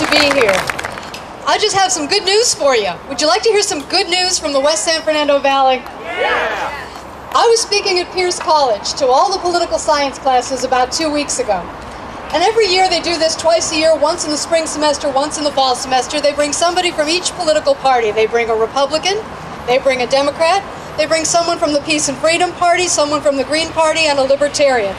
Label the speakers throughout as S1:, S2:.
S1: to be here. I just have some good news for you. Would you like to hear some good news from the West San Fernando Valley? Yeah! I was speaking at Pierce College to all the political science classes about 2 weeks ago. And every year they do this twice a year, once in the spring semester, once in the fall semester. They bring somebody from each political party. They bring a Republican, they bring a Democrat, they bring someone from the Peace and Freedom Party, someone from the Green Party, and a Libertarian.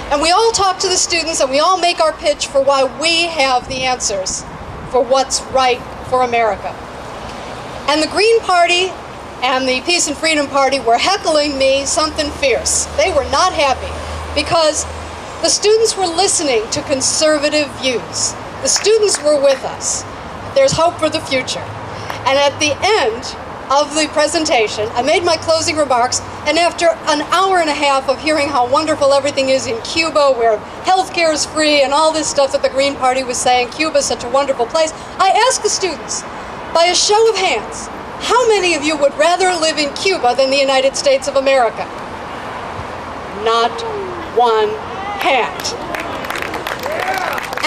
S1: And we all talk to the students and we all make our pitch for why we have the answers for what's right for America. And the Green Party and the Peace and Freedom Party were heckling me something fierce. They were not happy because the students were listening to conservative views. The students were with us. There's hope for the future. And at the end of the presentation, I made my closing remarks, and after an hour and a half of hearing how wonderful everything is in Cuba, where healthcare is free and all this stuff that the Green Party was saying, Cuba is such a wonderful place, I asked the students, by a show of hands, how many of you would rather live in Cuba than the United States of America? Not one hand.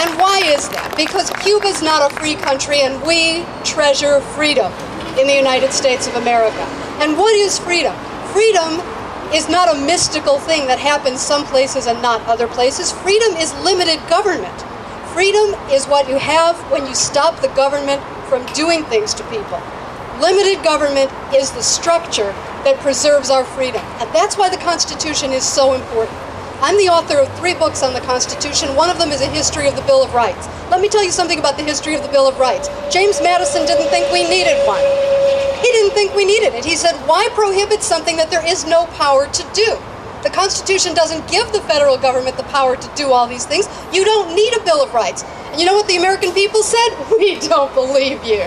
S1: And why is that? Because Cuba's not a free country and we treasure freedom in the United States of America. And what is freedom? Freedom is not a mystical thing that happens some places and not other places. Freedom is limited government. Freedom is what you have when you stop the government from doing things to people. Limited government is the structure that preserves our freedom. And that's why the Constitution is so important. I'm the author of 3 books on the Constitution. One of them is a history of the Bill of Rights. Let me tell you something about the history of the Bill of Rights. James Madison didn't think we needed one. He didn't think we needed it. He said, why prohibit something that there is no power to do? The Constitution doesn't give the federal government the power to do all these things. You don't need a Bill of Rights. And you know what the American people said? We don't believe you.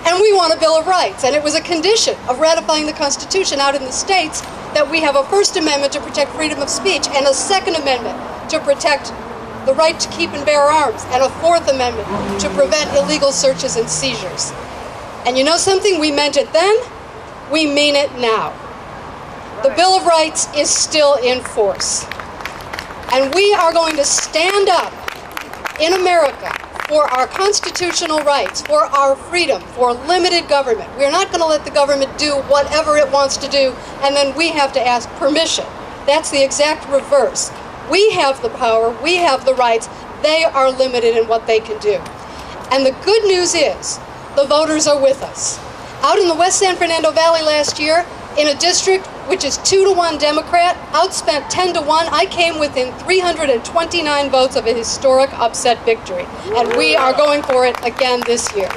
S1: And we want a Bill of Rights. And it was a condition of ratifying the Constitution out in the states that we have a First Amendment to protect freedom of speech and a Second Amendment to protect the right to keep and bear arms and a Fourth Amendment to prevent illegal searches and seizures. And you know something? We meant it then, we mean it now. The Bill of Rights is still in force. And we are going to stand up in America for our constitutional rights, for our freedom, for limited government. We're not going to let the government do whatever it wants to do, and then we have to ask permission. That's the exact reverse. We have the power, we have the rights, they are limited in what they can do. And the good news is, the voters are with us. Out in the West San Fernando Valley last year, in a district which is 2-to-1 Democrat, outspent 10-to-1, I came within 329 votes of a historic upset victory. And we are going for it again this year. And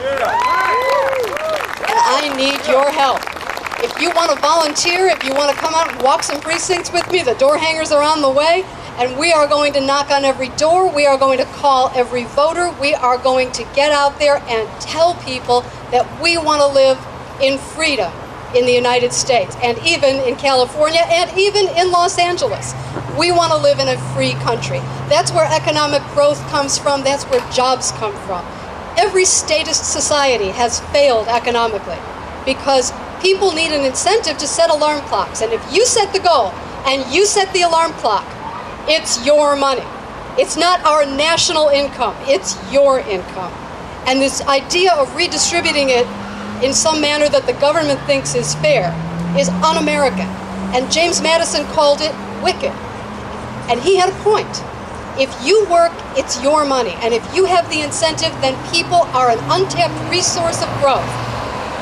S1: I need your help. If you want to volunteer, if you want to come out and walk some precincts with me, the door hangers are on the way, and we are going to knock on every door, we are going to call every voter, we are going to get out there and tell people that we want to live in freedom in the United States, and even in California, and even in Los Angeles. We want to live in a free country. That's where economic growth comes from, that's where jobs come from. Every statist society has failed economically because people need an incentive to set alarm clocks. And if you set the goal and you set the alarm clock, it's your money. It's not our national income, it's your income. And this idea of redistributing it in some manner that the government thinks is fair is un-American. And James Madison called it wicked. And he had a point. If you work, it's your money. And if you have the incentive, then people are an untapped resource of growth.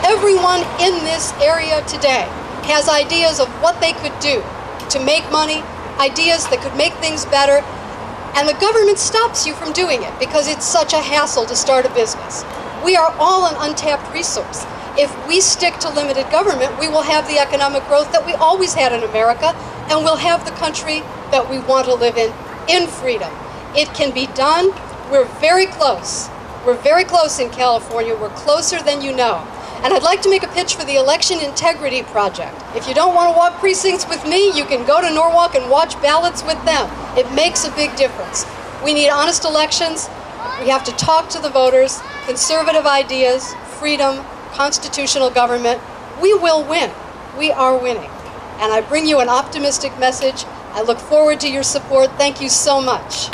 S1: Everyone in this area today has ideas of what they could do to make money, ideas that could make things better, and the government stops you from doing it because it's such a hassle to start a business. We are all an untapped resource. If we stick to limited government, we will have the economic growth that we always had in America, and we'll have the country that we want to live in freedom. It can be done. We're very close. We're very close in California. We're closer than you know. And I'd like to make a pitch for the Election Integrity Project. If you don't want to walk precincts with me, you can go to Norwalk and watch ballots with them. It makes a big difference. We need honest elections. We have to talk to the voters, conservative ideas, freedom, constitutional government. We will win. We are winning. And I bring you an optimistic message. I look forward to your support. Thank you so much.